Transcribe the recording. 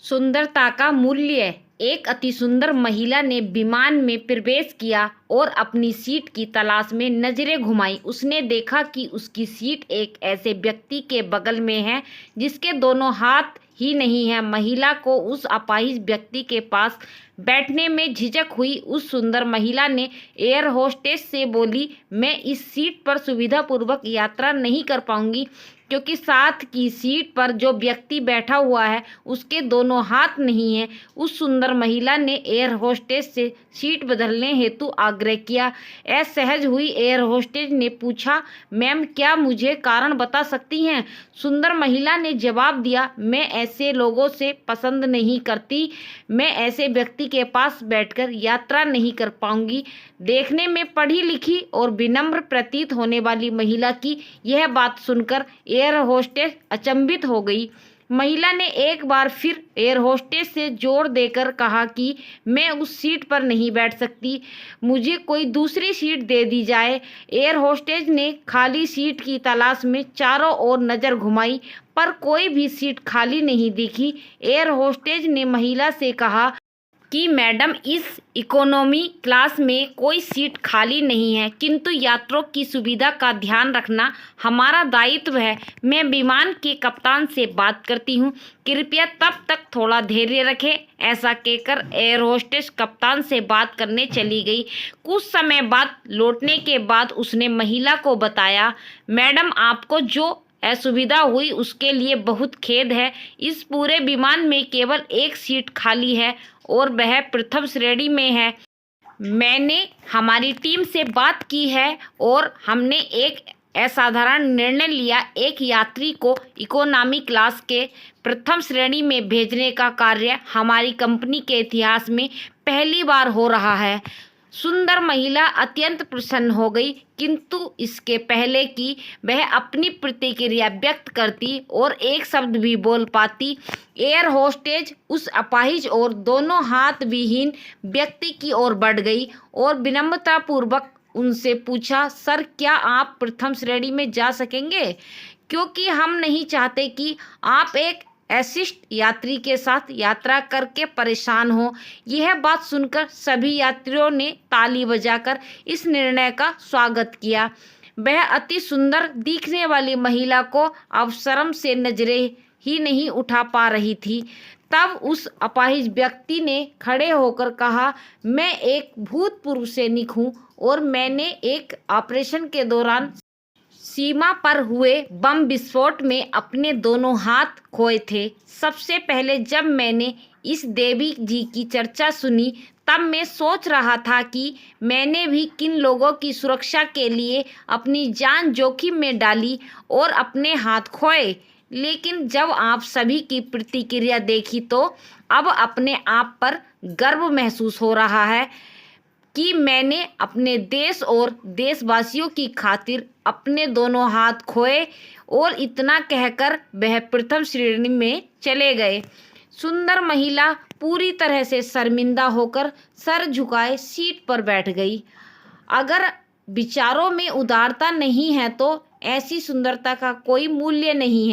सुंदरता का मूल्य। एक अति सुंदर महिला ने विमान में प्रवेश किया और अपनी सीट की तलाश में नजरें घुमाई। उसने देखा कि उसकी सीट एक ऐसे व्यक्ति के बगल में है जिसके दोनों हाथ ही नहीं है। महिला को उस अपाहिज व्यक्ति के पास बैठने में झिझक हुई। उस सुंदर महिला ने एयर होस्टेस से बोली, मैं इस सीट पर सुविधापूर्वक यात्रा नहीं कर पाऊंगी क्योंकि साथ की सीट पर जो व्यक्ति बैठा हुआ है उसके दोनों हाथ नहीं हैं। उस सुंदर महिला ने एयर होस्टेस से सीट बदलने हेतु आग्रह किया। असहज हुई एयर होस्टेस ने पूछा, मैम क्या मुझे कारण बता सकती हैं? सुंदर महिला ने जवाब दिया, मैं ऐसे लोगों से पसंद नहीं करती। मैं ऐसे व्यक्ति के पास बैठकर यात्रा नहीं कर पाऊंगी। देखने में पढ़ी लिखी और विनम्र प्रतीत होने वाली महिला की यह बात सुनकर एयर होस्टेस अचंभित हो गई। महिला ने एक बार फिर एयर होस्टेस से जोर देकर कहा कि मैं उस सीट पर नहीं बैठ सकती, मुझे कोई दूसरी सीट दे दी जाए। एयर होस्टेस ने खाली सीट की तलाश में चारों ओर नज़र घुमाई पर कोई भी सीट खाली नहीं दिखी। एयर होस्टेस ने महिला से कहा कि मैडम, इस इकोनॉमी क्लास में कोई सीट खाली नहीं है, किंतु यात्रियों की सुविधा का ध्यान रखना हमारा दायित्व है। मैं विमान के कप्तान से बात करती हूँ, कृपया तब तक थोड़ा धैर्य रखें। ऐसा कहकर एयर होस्टेस कप्तान से बात करने चली गई। कुछ समय बाद लौटने के बाद उसने महिला को बताया, मैडम आपको जो असुविधा हुई उसके लिए बहुत खेद है। इस पूरे विमान में केवल एक सीट खाली है और वह प्रथम श्रेणी में है। मैंने हमारी टीम से बात की है और हमने एक असाधारण निर्णय लिया। एक यात्री को इकोनॉमी क्लास के प्रथम श्रेणी में भेजने का कार्य हमारी कंपनी के इतिहास में पहली बार हो रहा है। सुंदर महिला अत्यंत प्रसन्न हो गई, किंतु इसके पहले कि वह अपनी प्रतिक्रिया व्यक्त करती और एक शब्द भी बोल पाती, एयर होस्टेज उस अपाहिज और दोनों हाथ विहीन व्यक्ति की ओर बढ़ गई और विनम्रतापूर्वक उनसे पूछा, सर क्या आप प्रथम श्रेणी में जा सकेंगे? क्योंकि हम नहीं चाहते कि आप एक अशिष्ट यात्री के साथ यात्रा करके परेशान हो। यह बात सुनकर सभी यात्रियों ने ताली बजाकर इस निर्णय का स्वागत किया। वह अति सुंदर दिखने वाली महिला को अब शर्म से नजरें ही नहीं उठा पा रही थी। तब उस अपाहिज व्यक्ति ने खड़े होकर कहा, मैं एक भूतपूर्व सैनिक हूँ और मैंने एक ऑपरेशन के दौरान सीमा पर हुए बम विस्फोट में अपने दोनों हाथ खोए थे। सबसे पहले जब मैंने इस देवी जी की चर्चा सुनी तब मैं सोच रहा था कि मैंने भी किन लोगों की सुरक्षा के लिए अपनी जान जोखिम में डाली और अपने हाथ खोए। लेकिन जब आप सभी की प्रतिक्रिया देखी तो अब अपने आप पर गर्व महसूस हो रहा है कि मैंने अपने देश और देशवासियों की खातिर अपने दोनों हाथ खोए। और इतना कहकर वह प्रथम श्रेणी में चले गए। सुंदर महिला पूरी तरह से शर्मिंदा होकर सर झुकाए सीट पर बैठ गई। अगर विचारों में उदारता नहीं है तो ऐसी सुंदरता का कोई मूल्य नहीं है।